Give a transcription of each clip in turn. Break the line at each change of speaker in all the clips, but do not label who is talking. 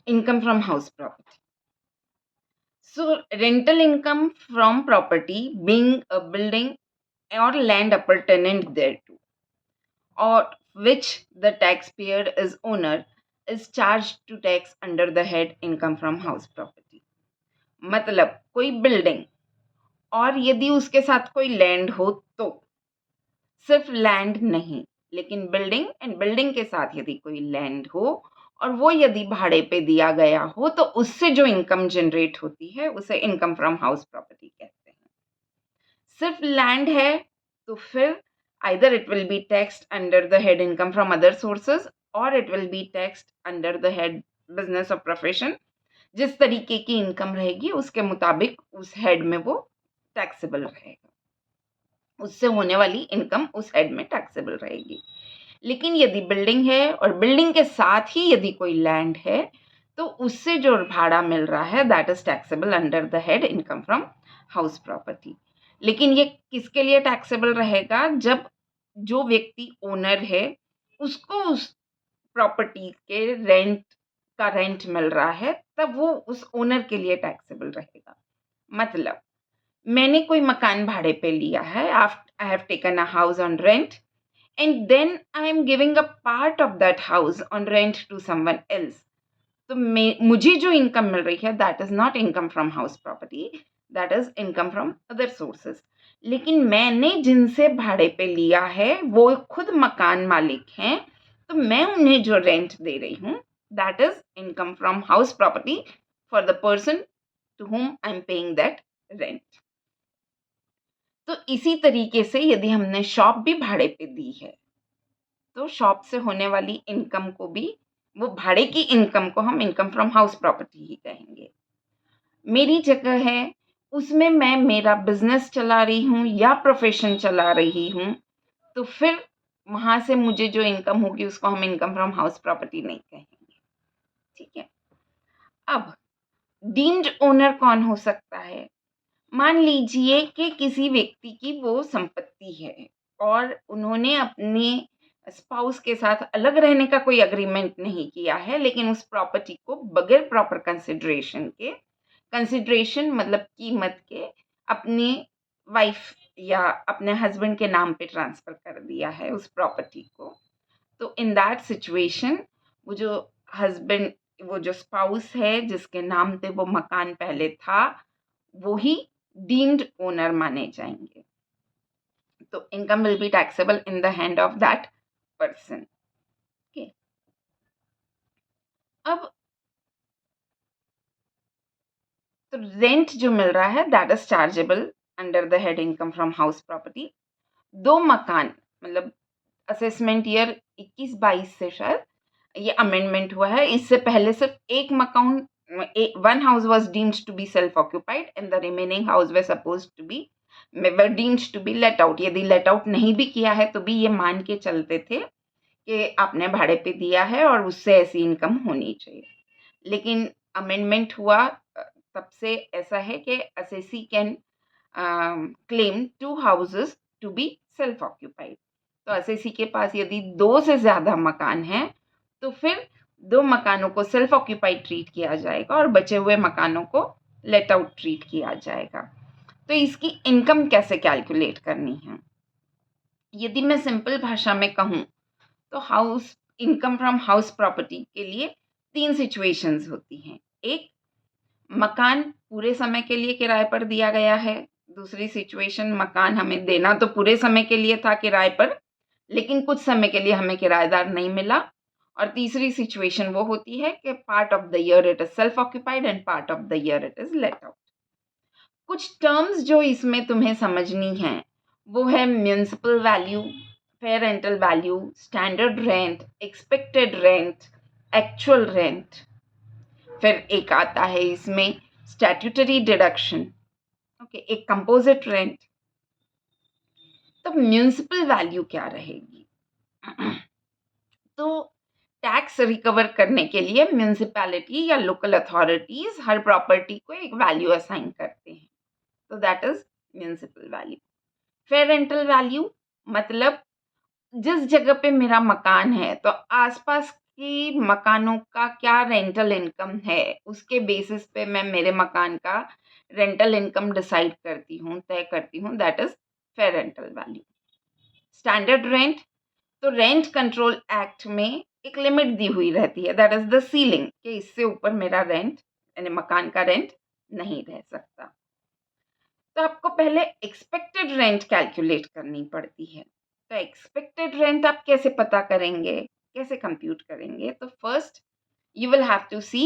income from house property. So rental income from property being a building or land appurtenant thereto, or which the taxpayer is owner, is charged to tax under the head income from house property. मतलब कोई building और यदि उसके साथ कोई land हो तो, सिर्फ लैंड नहीं लेकिन बिल्डिंग एंड बिल्डिंग के साथ यदि कोई लैंड हो और वो यदि भाड़े पे दिया गया हो तो उससे जो इनकम जनरेट होती है उसे इनकम फ्रॉम हाउस प्रॉपर्टी कहते हैं। सिर्फ लैंड है तो फिर either it will be taxed under the head income from other sources or it will be taxed under the head business or profession। जिस तरीके की इनकम रहेगी उसके मुताबिक उस हेड में वो टैक्सेबल रहेगा, उससे होने वाली इनकम उस हेड में टैक्सेबल रहेगी। लेकिन यदि बिल्डिंग है और बिल्डिंग के साथ ही यदि कोई लैंड है तो उससे जो भाड़ा मिल रहा है that is taxable under the head income from house property. लेकिन ये किसके लिए टैक्सेबल रहेगा? जब जो व्यक्ति ओनर है उसको उस प्रॉपर्टी के रेंट मिल रहा है तब वो उस ओनर के लिए टैक्सेबल रहेगा। मतलब मैंने कोई मकान भाड़े पे लिया है, I have taken a house on rent and then I am giving a part of that house on rent to someone else। तो मुझे जो इनकम मिल रही है that is not income from house property, that is income from other sources. लेकिन मैंने जिनसे भाड़े पे लिया है वो खुद मकान मालिक हैं, तो मैं उन्हें जो रेंट दे रही हूँ that is income from house property for the person to whom I am paying that rent. तो इसी तरीके से यदि हमने शॉप भी भाड़े पे दी है तो शॉप से होने वाली इनकम को भी, वो भाड़े की इनकम को हम इनकम फ्रॉम हाउस प्रॉपर्टी ही कहेंगे। मेरी जगह है, उसमें मैं मेरा बिजनेस चला रही हूँ या प्रोफेशन चला रही हूँ, तो फिर वहाँ से मुझे जो इनकम होगी उसको हम इनकम फ्रॉम हाउस प्रॉपर्टी नहीं कहेंगे। ठीक है। अब डीम्ड ओनर कौन हो सकता है? मान लीजिए कि किसी व्यक्ति की वो संपत्ति है और उन्होंने अपने स्पाउस के साथ अलग रहने का कोई अग्रीमेंट नहीं किया है, लेकिन उस प्रॉपर्टी को बगैर प्रॉपर कंसिडरेशन के, कंसिडरेशन मतलब कीमत के, अपनी वाइफ या अपने हस्बैंड के नाम पे ट्रांसफर कर दिया है उस प्रॉपर्टी को। तो इन दैट सिचुएशन वो जो हस्बैंड, वो जो स्पाउस है जिसके नाम पे वो मकान पहले था, वो ही डीम्ड ओनर माने जाएंगे। तो income will be taxable in the hand of that person. Okay. अब तो रेंट जो मिल रहा है that is chargeable under the head income from house property. दो मकान, मतलब असेसमेंट ईयर 21-22 से शायद ये अमेंडमेंट हुआ है। इससे पहले सिर्फ एक मकान, one house was deemed to be self-occupied and the remaining house were supposed to be were deemed to be let out। यदि let out नहीं भी किया है तो भी ये मान के चलते थे कि आपने भाड़े पे दिया है और उससे ऐसी इनकम होनी चाहिए। लेकिन अमेंडमेंट हुआ तब से ऐसा है कि assessee can claim 2 houses to be self occupied. तो असेसी के पास यदि 2 से ज़्यादा मकान हैं तो फिर 2 मकानों को सेल्फ ऑक्यूपाइड ट्रीट किया जाएगा और बचे हुए मकानों को लेट आउट ट्रीट किया जाएगा। तो इसकी इनकम कैसे कैलकुलेट करनी है? यदि मैं सिंपल भाषा में कहूँ तो house income from house property के लिए 3 सिचुएशंस होती हैं। एक, मकान पूरे समय के लिए किराए पर दिया गया है। दूसरी सिचुएशन, मकान हमें देना तो पूरे समय के लिए था किराए पर, लेकिन कुछ समय के लिए हमें किराएदार नहीं मिला। और तीसरी सिचुएशन वो होती है कि part of the year it is self occupied and part of the year it is let out. कुछ टर्म्स जो इसमें तुम्हें समझनी है वो है municipal value, fair rental value, standard rent, expected rent, actual rent. फिर एक आता है इसमें स्टैट्यूटरी डिडक्शन, ओके, एक कंपोजिट रेंट। तो म्युनिसिपल वैल्यू क्या रहेगी? तो टैक्स रिकवर करने के लिए म्युनिसिपैलिटी या लोकल अथॉरिटीज हर प्रॉपर्टी को एक वैल्यू असाइन करते हैं, तो that is municipal value. Fair rental value मतलब जिस जगह पे मेरा मकान है तो आसपास कि मकानों का क्या रेंटल इनकम है, उसके बेसिस पे मैं मेरे मकान का रेंटल इनकम डिसाइड करती हूँ, तय करती हूँ, that is fair rental value. Standard rent, तो रेंट कंट्रोल एक्ट में एक लिमिट दी हुई रहती है, दैट इज द सीलिंग, कि इससे ऊपर मेरा रेंट यानी मकान का रेंट नहीं रह सकता। तो आपको पहले एक्सपेक्टेड रेंट कैलकुलेट करनी पड़ती है। तो एक्सपेक्टेड रेंट आप कैसे पता करेंगे, कैसे कंप्यूट करेंगे? तो first you will have to see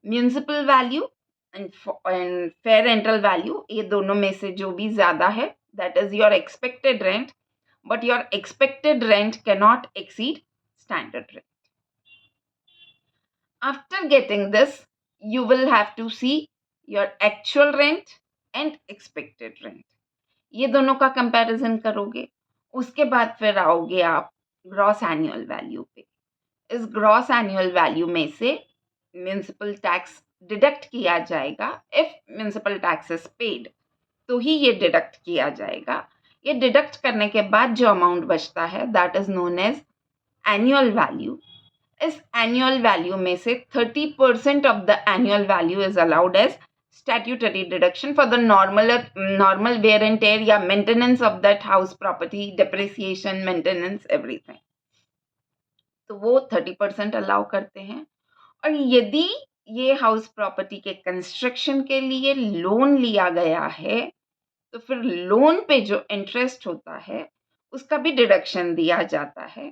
municipal value and fair rental value, ये दोनों में से जो भी ज्यादा है that is your expected rent, but your expected rent cannot exceed standard rent. After getting this, you will have to see your actual rent and expected rent. ये दोनों का कंपैरिजन करोगे, उसके बाद फिर आओगे आप ग्रॉस एनुअल वैल्यू पे। इस ग्रॉस एनुअल वैल्यू में से म्युनिसिपल टैक्स डिडक्ट किया जाएगा। If municipal tax is paid तो ही ये डिडक्ट किया जाएगा। ये डिडक्ट करने के बाद जो अमाउंट बचता है that is known as annual value. इस एनुअल वैल्यू में से 30% of the annual value is allowed as statutory deduction for the normal wear and tear या maintenance of that house property, depreciation, maintenance, everything. तो वो 30% allow करते हैं। और यदि ये हाउस प्रॉपर्टी के कंस्ट्रक्शन के लिए लोन लिया गया है तो फिर लोन पे जो इंटरेस्ट होता है उसका भी डिडक्शन दिया जाता है।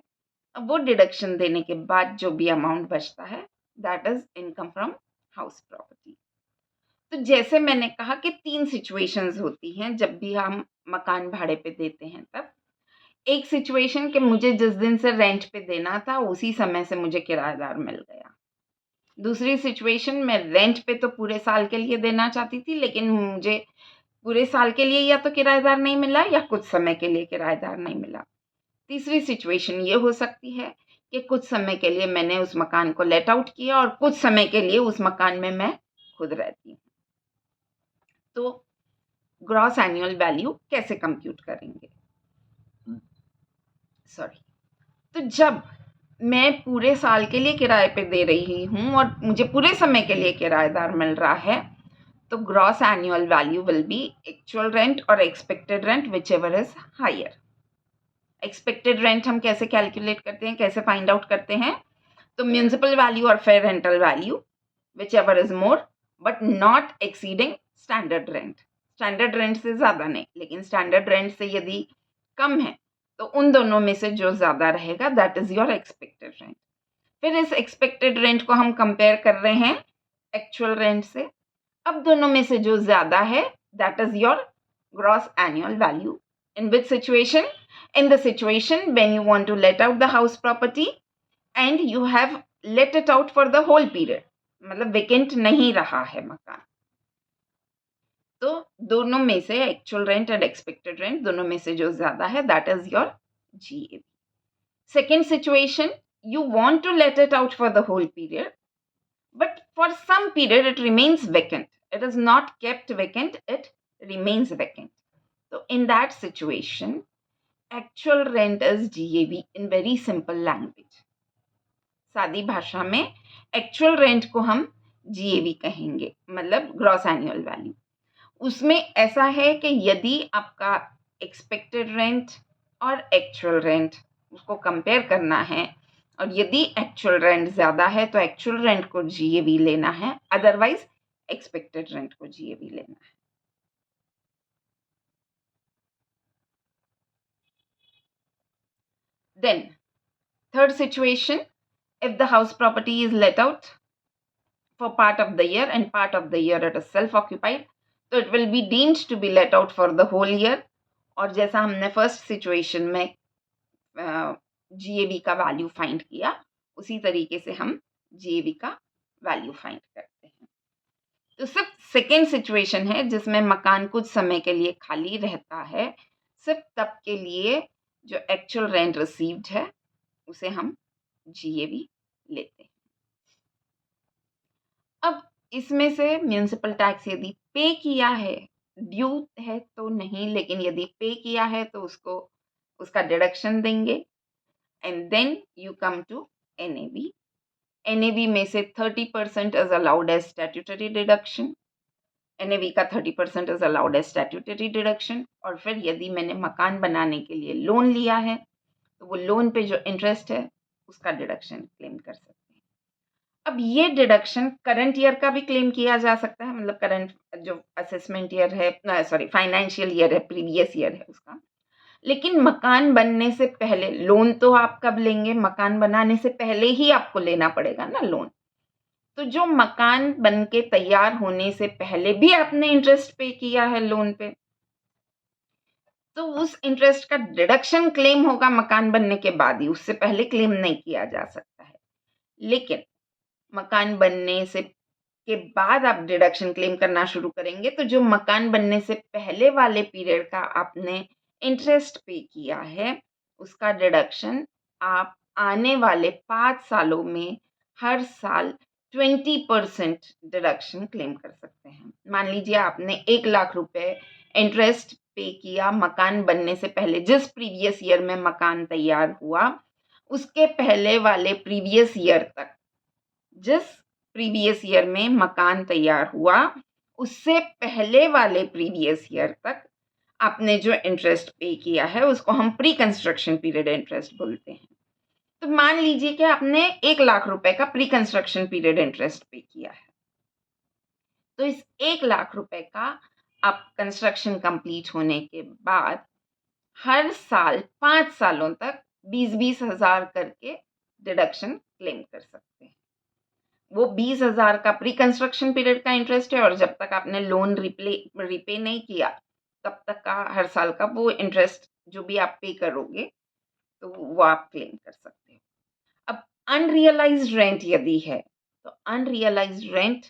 अब वो डिडक्शन देने के बाद जो भी अमाउंट बचता है that is income from house property. तो जैसे मैंने कहा कि 3 सिचुएशंस होती हैं जब भी हम मकान भाड़े पे देते हैं। तब एक सिचुएशन कि मुझे जिस दिन से रेंट पे देना था उसी समय से मुझे किराएदार मिल गया। दूसरी सिचुएशन में रेंट पे तो पूरे साल के लिए देना चाहती थी लेकिन मुझे पूरे साल के लिए या तो किराएदार नहीं मिला या कुछ समय के लिए किराएदार नहीं मिला। तीसरी सिचुएशन ये हो सकती है कि कुछ समय के लिए मैंने उस मकान को लेट आउट किया और कुछ समय के लिए उस मकान में मैं खुद रहती हूँ। तो ग्रॉस एनुअल वैल्यू कैसे कंप्यूट करेंगे? सॉरी, तो जब मैं पूरे साल के लिए किराए पे दे रही हूँ और मुझे पूरे समय के लिए किराएदार मिल रहा है तो gross annual value will be actual rent और expected rent whichever is higher. Expected rent हम कैसे कैलकुलेट करते हैं, कैसे फाइंड आउट करते हैं? तो म्युनिसिपल वैल्यू और fair rental value which ever is more but not exceeding standard rent. Standard rent से ज़्यादा नहीं, लेकिन स्टैंडर्ड रेंट से यदि कम है तो उन दोनों में से जो ज़्यादा रहेगा that is your expected rent. फिर इस एक्सपेक्टेड रेंट को हम कंपेयर कर रहे हैं एक्चुअल रेंट से। अब दोनों में से जो ज़्यादा है that is your gross annual value. In which situation? In the situation when you want to let out the house property and you have let it out for the whole period, मतलब vacant नहीं रहा है मकान। तो दोनों में से actual rent and expected rent दोनों में से जो ज्यादा है that is your GAV। Second situation, you want to let it out for the whole period but for some period it remains vacant. It is not kept vacant, it remains vacant. So in that situation actual rent is GAV in very simple language. सादी भाषा में actual rent को हम GAV कहेंगे, मतलब gross annual value. उसमें ऐसा है कि यदि आपका एक्सपेक्टेड रेंट और एक्चुअल रेंट उसको कंपेयर करना है और यदि एक्चुअल रेंट ज़्यादा है तो एक्चुअल रेंट को GAV लेना है, अदरवाइज एक्सपेक्टेड रेंट को GAV लेना है। Then third situation, if the house property is let out for part of the year and part of the year it is self-occupied, so it will be deemed to be let out for the whole year। और जैसा हमने first situation में GAV का value find किया उसी तरीके से हम GAV का वैल्यू फाइंड करते हैं। तो सिर्फ सेकेंड सिचुएशन है जिसमें मकान कुछ समय के लिए खाली रहता है, सिर्फ तब के लिए जो एक्चुअल रेंट रिसीव्ड है उसे हम GAV लेते हैं। अब इसमें से म्युनिसिपल टैक्स यदि पे किया है, ड्यू है तो नहीं, लेकिन यदि पे किया है तो उसको उसका डिडक्शन देंगे and then you come to NAV. NAV में से 30% is allowed as statutory deduction. NAV का 30% is allowed as statutory deduction. और फिर यदि मैंने मकान बनाने के लिए लोन लिया है तो वो लोन पे जो इंटरेस्ट है उसका डिडक्शन क्लेम कर सकते हैं। अब ये डिडक्शन करंट ईयर का भी क्लेम किया जा सकता है, मतलब करंट जो असेसमेंट ईयर है, सॉरी फाइनेंशियल ईयर है, प्रीवियस ईयर है उसका। लेकिन मकान बनने से पहले लोन तो आप कब लेंगे? मकान बनाने से पहले ही आपको लेना पड़ेगा ना लोन। तो जो मकान बन के तैयार होने से पहले भी आपने इंटरेस्ट पे किया है लोन पे, तो उस इंटरेस्ट का डिडक्शन क्लेम होगा मकान बनने के बाद ही, उससे पहले क्लेम नहीं किया जा सकता है। लेकिन मकान बनने से के बाद आप डिडक्शन क्लेम करना शुरू करेंगे तो जो मकान बनने से पहले वाले पीरियड का आपने इंटरेस्ट पे किया है उसका डिडक्शन आप आने वाले 5 सालों में हर साल 20% डिडक्शन क्लेम कर सकते हैं। मान लीजिए आपने 1 लाख रुपए इंटरेस्ट पे किया मकान बनने से पहले, जिस प्रीवियस ईयर में मकान तैयार हुआ उसके पहले वाले प्रीवियस ईयर तक, जिस प्रीवियस ईयर में मकान तैयार हुआ उससे पहले वाले प्रीवियस ईयर तक आपने जो इंटरेस्ट पे किया है उसको हम प्री कंस्ट्रक्शन पीरियड इंटरेस्ट बोलते हैं। तो मान लीजिए कि आपने 1 लाख रुपए का प्री कंस्ट्रक्शन पीरियड इंटरेस्ट पे किया है, तो इस 1 लाख रुपए का आप कंस्ट्रक्शन कंप्लीट होने के बाद हर साल 5 सालों तक 20-20 हजार करके डिडक्शन क्लेम कर सकते हैं। वो 20,000 का प्री कंस्ट्रक्शन पीरियड का इंटरेस्ट है और जब तक आपने लोन रिपे नहीं किया तब तक का हर साल का वो इंटरेस्ट जो भी आप पे करोगे तो वो आप क्लेम कर सकते हो। अब अनरियलाइज्ड रेंट यदि है तो unrealised rent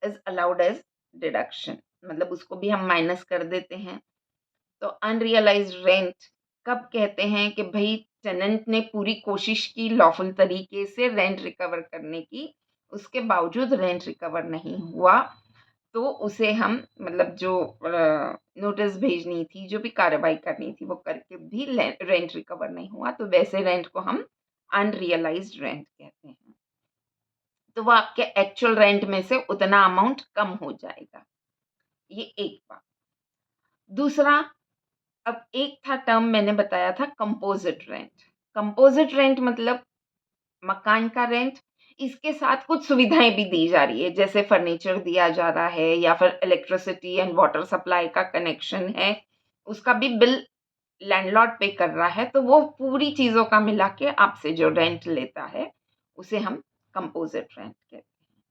is allowed as deduction, मतलब उसको भी हम माइनस कर देते हैं। तो अनरियलाइज्ड रेंट कब कहते हैं कि भाई टेनेंट ने पूरी कोशिश की लॉफुल तरीके से रेंट रिकवर करने की, उसके बावजूद रेंट रिकवर नहीं हुआ तो उसे हम, मतलब जो नोटिस भेजनी थी, जो भी कार्रवाई करनी थी वो करके भी रेंट रिकवर नहीं हुआ, तो वैसे रेंट को हम अनरियलाइज्ड रेंट कहते हैं। तो वो आपके एक्चुअल रेंट में से उतना अमाउंट कम हो जाएगा। ये एक बात। दूसरा, अब एक था टर्म मैंने बताया था कंपोजिट रेंट। कंपोजिट रेंट मतलब मकान का रेंट, इसके साथ कुछ सुविधाएं भी दी जा रही है, जैसे फर्नीचर दिया जा रहा है या फिर इलेक्ट्रिसिटी एंड वाटर सप्लाई का कनेक्शन है उसका भी बिल लैंडलॉर्ड पे कर रहा है, तो वो पूरी चीज़ों का मिला के आपसे जो रेंट लेता है उसे हम कंपोजिट रेंट कहते हैं।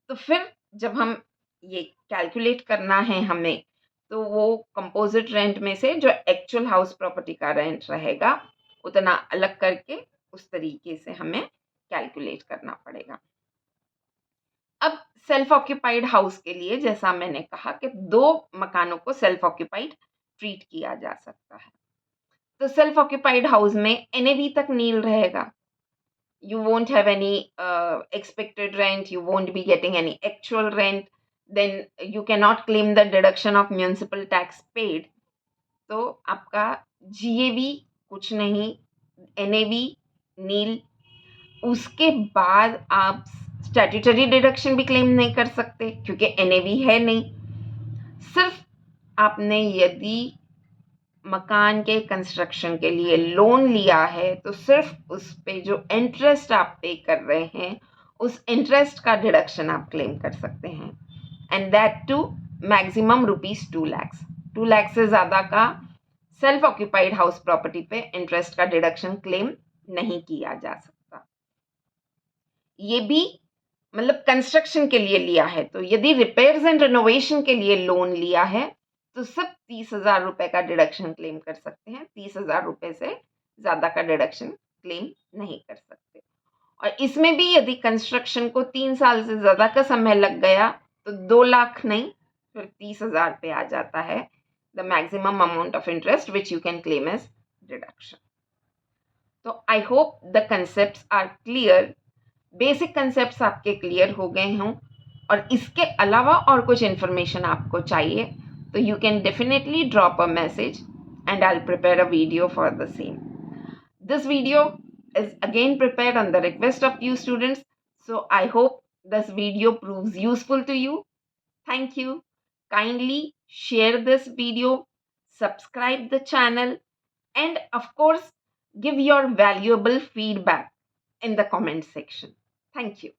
तो फिर जब हम ये कैलकुलेट करना है हमें, तो वो कंपोजिट रेंट में से जो एक्चुअल हाउस प्रॉपर्टी का रेंट रहेगा उतना अलग करके उस तरीके से हमें कैलकुलेट करना पड़ेगा। अब सेल्फ ऑक्यूपाइड हाउस के लिए जैसा मैंने कहा कि 2 मकानों को सेल्फ ऑक्यूपाइड ट्रीट किया जा सकता है। तो सेल्फ ऑक्यूपाइड हाउस में एनएवी तक नील रहेगा। You won't have any expected rent, you won't be getting any actual rent, then you cannot claim the deduction of municipal tax paid. तो आपका जीएवी कुछ नहीं, एनएवी नील। उसके बाद आप स्टैट्यूटरी डिडक्शन भी क्लेम नहीं कर सकते क्योंकि एनएवी है नहीं। सिर्फ आपने यदि मकान के कंस्ट्रक्शन के लिए लोन लिया है तो सिर्फ उस पे जो इंटरेस्ट आप पे कर रहे हैं उस इंटरेस्ट का डिडक्शन आप क्लेम कर सकते हैं, and that to maximum ₹2 lakh. 2 lakh से ज़्यादा का सेल्फ ऑक्यूपाइड हाउस प्रॉपर्टी पे इंटरेस्ट का डिडक्शन क्लेम नहीं किया जा सकता। ये भी मतलब कंस्ट्रक्शन के लिए लिया है, तो यदि रिपेयर्स एंड रिनोवेशन के लिए लोन लिया है तो सिर्फ 30,000 रुपए का डिडक्शन क्लेम कर सकते हैं। 30,000 रुपए से ज़्यादा का डिडक्शन क्लेम नहीं कर सकते। और इसमें भी यदि कंस्ट्रक्शन को 3 साल से ज़्यादा का समय लग गया तो 2 लाख नहीं, फिर 30,000 पे आ जाता है the maximum amount of interest which you can claim as deduction. तो I hope the concepts are clear. Basic concepts आपके क्लियर हो गए हों, और इसके अलावा और कुछ इन्फॉर्मेशन आपको चाहिए तो you can definitely drop a message and I'll prepare a video for the same. This video is again prepared on the request of you students. So I hope this video proves useful to you. Thank you. Kindly share this video, subscribe the channel, and of course, give your valuable feedback in the comment section. Thank you.